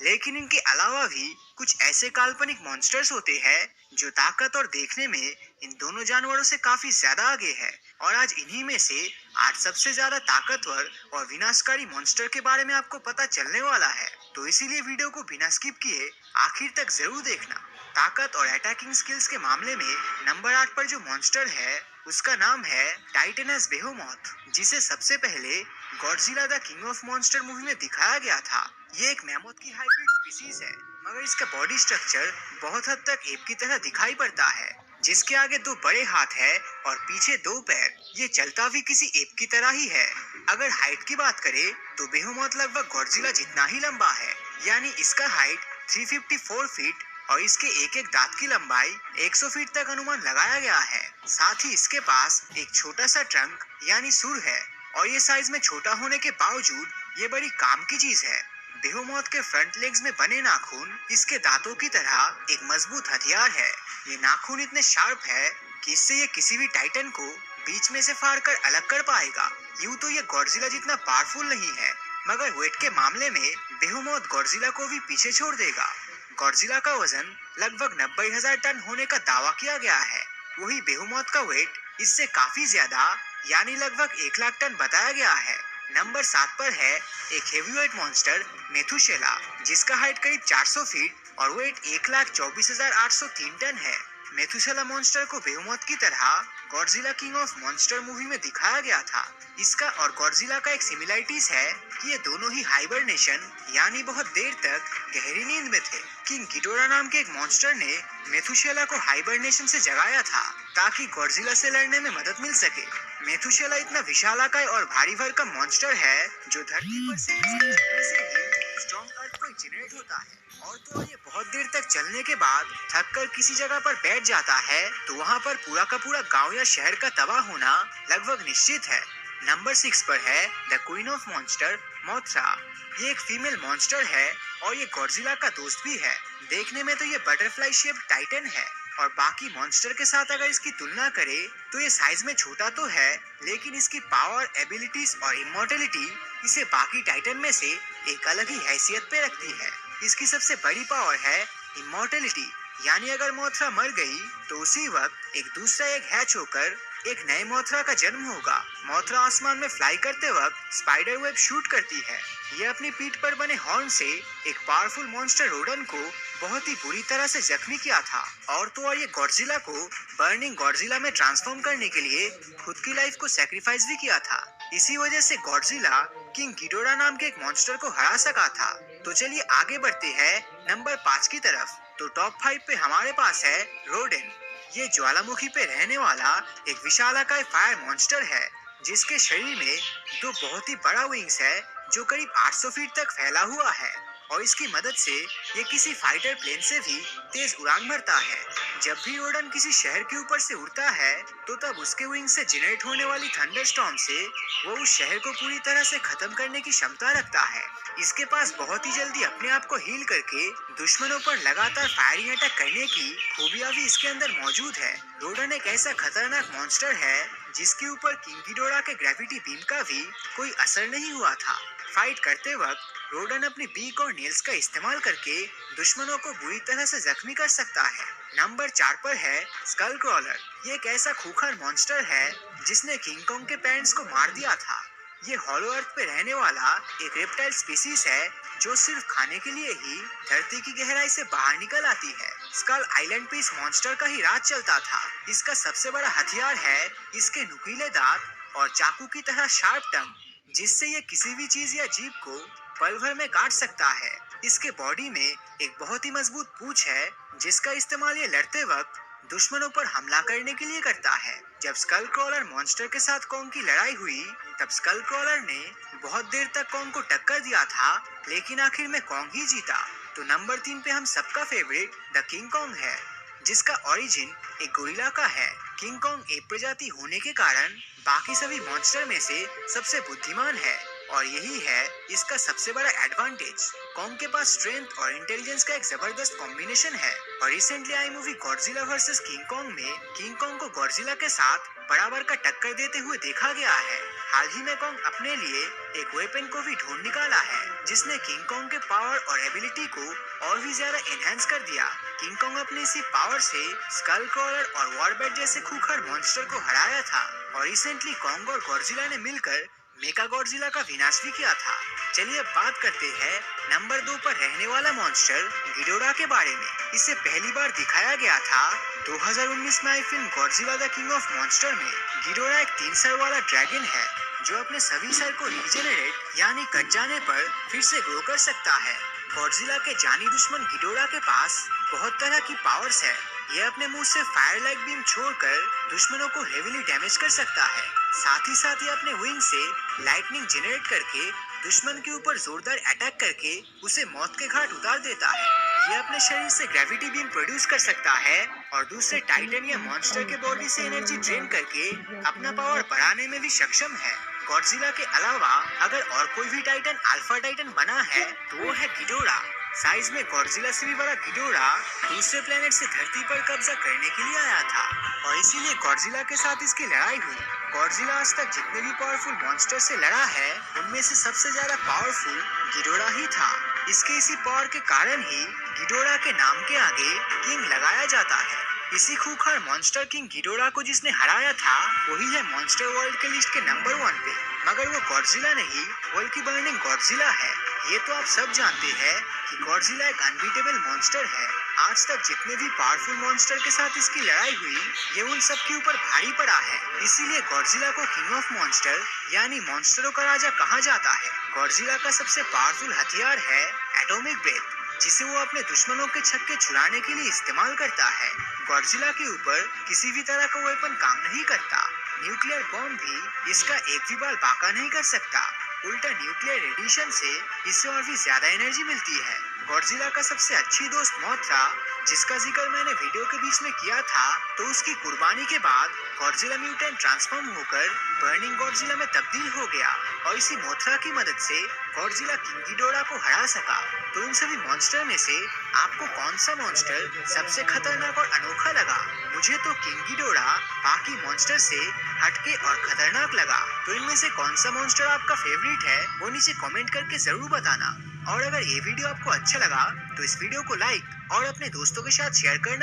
लेकिन इनके अलावा भी कुछ ऐसे काल्पनिक मॉन्स्टर्स होते हैं जो ताकत और देखने में इन दोनों जानवरों से काफी ज्यादा आगे है। और आज इन्हीं में से 8 सबसे ज्यादा ताकतवर और विनाशकारी मॉन्स्टर के बारे में आपको पता चलने वाला है। तो इसीलिए वीडियो को बिना स्किप किए आखिर तक जरूर देखना। ताकत और अटैकिंग स्किल्स के मामले में नंबर 8 पर जो मॉन्स्टर है उसका नाम है टाइटेनस बेहोमॉथ, जिसे सबसे पहले Godzilla the king of monster movie में दिखाया गया था। ये एक मैमोथ की हाइब्रिड स्पीसीज है, मगर इसका बॉडी स्ट्रक्चर बहुत हद तक एप की तरह दिखाई पड़ता है, जिसके आगे दो बड़े हाथ है और पीछे दो पैर। ये चलता भी किसी एप की तरह ही है। अगर हाइट की बात करें तो बेहोमॉथ लगभग गॉडजिला जितना ही लंबा है, यानी इसका हाइट 354 फीट और इसके एक एक दांत की लंबाई 100 फीट तक अनुमान लगाया गया है। साथ ही इसके पास एक छोटा सा ट्रंक यानी सुर है, और ये साइज में छोटा होने के बावजूद ये बड़ी काम की चीज है। बेहोमॉथ के फ्रंट लेग्स में बने नाखून इसके दांतों की तरह एक मजबूत हथियार है। ये नाखून इतने शार्प है कि इससे ये किसी भी टाइटन को बीच में से फाड़ कर अलग कर पाएगा। यूं तो ये गॉडजिला जितना पावरफुल नहीं है, मगर वेट के मामले में बेहोमॉथ गॉडजिला को भी पीछे छोड़ देगा। गॉडजिला का वजन लगभग 90,000 टन होने का दावा किया गया है। वही बेहोमॉथ का वेट इससे काफी ज्यादा यानी लगभग 1 लाख टन बताया गया है। नंबर 7 पर है एक हेवीवेट मॉन्स्टर मेथुशेला, जिसका हाइट करीब 400 फीट और वेट 1,24,803 टन है। मेथुशेला मॉन्स्टर को बेहोमॉथ की तरह Godzilla king of monster movie में दिखाया गया था। इसका और गॉडजिला का एक सिमिलरिटीज है कि ये दोनों ही हाइबरनेशन यानी बहुत देर तक गहरी नींद में थे। किंग गिडोरा नाम के एक मॉन्स्टर ने मेथुशेला को हाइबरनेशन से जगाया था ताकि गॉडजिला से लड़ने में मदद मिल सके। मेथुशेला इतना विशालाकाय और भारी भरकम मॉन्स्टर है जो धरती पर से इसके चलने से ही स्ट्रॉन्ग अर्थक्वेक जनरेट होता है। और तो ये बहुत देर तक चलने के बाद थक कर किसी जगह पर बैठ जाता है तो वहाँ पर पूरा का पूरा गांव या शहर का तबाह होना लगभग निश्चित है। नंबर 6 पर है the queen of monster Mothra. ये एक फीमेल मॉन्स्टर है और ये गॉडजिला का दोस्त भी है। देखने में तो ये बटरफ्लाई शेप्ड टाइटन है, और बाकी मॉन्स्टर के साथ अगर इसकी तुलना करें तो ये साइज में छोटा तो है, लेकिन इसकी पावर, एबिलिटीज और इमोर्टेलिटी इसे बाकी टाइटन में से एक अलग ही हैसियत पे रखती है। इसकी सबसे बड़ी पावर है इमोर्टेलिटी, यानी अगर मोथरा मर गई तो उसी वक्त एक दूसरा एग हैच होकर एक नए मोथरा का जन्म होगा। मोथरा आसमान में फ्लाई करते वक्त स्पाइडर वेब शूट करती है। ये अपनी पीठ पर बने हॉर्न से एक पावरफुल मॉन्स्टर रोडन को बहुत ही बुरी तरह से जख्मी किया था। और तो और ये गॉडजिला को बर्निंग गॉडजिला में ट्रांसफॉर्म करने के लिए खुद की लाइफ को सैक्रिफाइस भी किया था। इसी वजह से गॉडजिला किंग गिडोरा नाम के एक मॉन्स्टर को हरा सका था। तो चलिए आगे बढ़ते हैं नंबर 5 की तरफ। तो टॉप 5 पे हमारे पास है रोडेन। ये ज्वालामुखी पे रहने वाला एक विशालाकाय फायर मॉन्स्टर है, जिसके शरीर में दो बहुत ही बड़ा विंग्स है जो करीब 800 फीट तक फैला हुआ है, और इसकी मदद से ये किसी फाइटर प्लेन से भी तेज उड़ान भरता है। जब भी रोडन किसी शहर के ऊपर से उड़ता है तो तब उसके विंग से जनरेट होने वाली थंडरस्टॉर्म से वो उस शहर को पूरी तरह से खत्म करने की क्षमता रखता है। इसके पास बहुत ही जल्दी अपने आप को हील करके दुश्मनों पर लगातार फायरिंग अटैक करने की खूबियां भी इसके अंदर मौजूद है। रोडन एक ऐसा खतरनाक मॉन्स्टर है जिसके ऊपर किंग गिडोरा के ग्रेविटी बीम का भी कोई असर नहीं हुआ था। फाइट करते वक्त रोडन अपनी बीक और नेल्स का इस्तेमाल करके दुश्मनों को बुरी तरह से जख्मी कर सकता है। नंबर 4 पर है स्कल क्रॉलर। ये एक ऐसा खूंखार मॉन्स्टर है जिसने किंग कॉन्ग के पेरेंट्स को मार दिया था। ये हॉलो अर्थ पे रहने वाला एक रेप्टाइल स्पीसीज है जो सिर्फ खाने के लिए ही धरती की गहराई से बाहर निकल आती है। स्कल आइलैंड पे इस मॉन्स्टर का ही राज चलता था। इसका सबसे बड़ा हथियार है इसके नुकीले दांत और चाकू की तरह शार्प टंग, जिससे ये किसी भी चीज या जीव को पल भर में काट सकता है। इसके बॉडी में एक बहुत ही मजबूत पूंछ है जिसका इस्तेमाल ये लड़ते वक्त दुश्मनों पर हमला करने के लिए करता है। जब स्कल क्रॉलर मॉन्स्टर के साथ कॉन्ग की लड़ाई हुई तब स्कल क्रॉलर ने बहुत देर तक कॉन्ग को टक्कर दिया था, लेकिन आखिर में कॉन्ग ही जीता। तो नंबर 3 पे हम सबका फेवरेट द किंग कॉन्ग है, जिसका ओरिजिन एक गोरिल्ला का है। किंग कॉन्ग एक प्रजाति होने के कारण बाकी सभी मॉन्स्टर में से सबसे बुद्धिमान है। और यही है इसका सबसे बड़ा एडवांटेज। कॉन्ग के पास स्ट्रेंथ और इंटेलिजेंस का एक जबरदस्त कॉम्बिनेशन है और रिसेंटली आई movie Godzilla versus king Kong में किंग कॉन्ग को गॉडजिला के साथ बराबर का टक्कर देते हुए देखा गया है। हाल ही में कॉन्ग अपने लिए एक वेपन को भी ढूंढ निकाला है जिसने किंग कॉन्ग के पावर और एबिलिटी को और भी ज्यादा एनहांस कर दिया। किंग कॉन्ग अपने इसी पावर से स्कल क्रॉलर और वॉरबैट जैसे खूंखार मॉन्स्टर को हराया था और रिसेंटली कॉन्ग और गॉडजिला ने मिलकर मेगा गॉडजिला का विनाश भी किया था। चलिए अब बात करते हैं नंबर 2 पर रहने वाला मॉन्स्टर गिडोरा के बारे में। इसे पहली बार दिखाया गया था 2019 में आई film Godzilla the king of monster में। गिडोरा एक 3 सर वाला ड्रैगन है जो अपने सभी सर को रीजेनरेट यानी कट जाने पर फिर से ग्रो कर सकता है। गॉडजिला के जानी दुश्मन गिडोरा के पास बहुत तरह की पावर्स है। यह अपने मुंह से फायर लाइक बीम छोड़कर दुश्मनों को हेवीली डैमेज कर सकता है। साथ ही साथ ये अपने विंग से लाइटनिंग जनरेट करके दुश्मन के ऊपर जोरदार अटैक करके उसे मौत के घाट उतार देता है। ये अपने शरीर से ग्रेविटी बीम प्रोड्यूस कर सकता है और दूसरे टाइटन या मॉन्स्टर के बॉडी से एनर्जी ड्रेन करके अपना पावर बढ़ाने में भी सक्षम है। गॉडजिला के अलावा अगर और कोई भी टाइटन अल्फा टाइटन बना है तो वो है गिडोरा। साइज में गॉडजिला से भी बड़ा गिडोरा दूसरे प्लेनेट से धरती पर कब्जा करने के लिए आया था और इसीलिए गॉडजिला के साथ इसकी लड़ाई हुई। गॉडजिला आज तक जितने भी पावरफुल मॉन्स्टर से लड़ा है उनमें से सबसे ज्यादा पावरफुल गिडोरा ही था। इसके इसी पावर के कारण ही गिडोरा के नाम के आगे किंग लगाया जाता है। इसी खूंखार मॉन्स्टर किंग गिडोरा को जिसने हराया था वही है मॉन्स्टर वर्ल्ड के लिस्ट के नंबर 1 पे। मगर वो गॉडजिला नहीं बल्कि बर्निंग गॉडजिला है। ये तो आप सब जानते हैं कि गॉडजिला एक अनबीटेबल मॉन्स्टर है। आज तक जितने भी पावरफुल मॉन्स्टर के साथ इसकी लड़ाई हुई ये उन सब के ऊपर भारी पड़ा है। इसीलिए गॉडजिला को किंग ऑफ मॉन्स्टर यानी मॉन्स्टरों का राजा कहा जाता है। गॉडजिला का सबसे पावरफुल हथियार है एटॉमिक ब्रेथ जिसे वो अपने दुश्मनों के छक्के छुड़ाने के लिए इस्तेमाल करता है। गॉडजिला के ऊपर किसी भी तरह का वेपन काम नहीं करता। न्यूक्लियर बॉम्ब भी इसका एक भी बाल बाका नहीं कर सकता। उल्टा न्यूक्लियर रेडिएशन से इससे और भी ज्यादा एनर्जी मिलती है। गॉडजिला का सबसे अच्छी दोस्त मोथरा जिसका जिक्र मैंने वीडियो के बीच में किया था तो उसकी कुर्बानी के बाद गॉडजिला म्यूटेंट ट्रांसफॉर्म होकर बर्निंग गॉडजिला में तब्दील हो गया और इसी मोथरा की मदद से गॉडजिला किंग गिडोरा को हरा सका। तो इन सभी मॉन्स्टर में से आपको कौन सा मॉन्स्टर सबसे खतरनाक और अनोखा लगा? मुझे तो किंग गिडोरा बाकी मॉन्स्टर से हटके और खतरनाक लगा। तो इनमें से कौन सा मॉन्स्टर आपका फेवरेट है वो नीचे कमेंट करके जरूर बताना। और अगर ये वीडियो आपको अच्छा लगा तो इस वीडियो को लाइक और अपने दोस्तों के साथ शेयर करना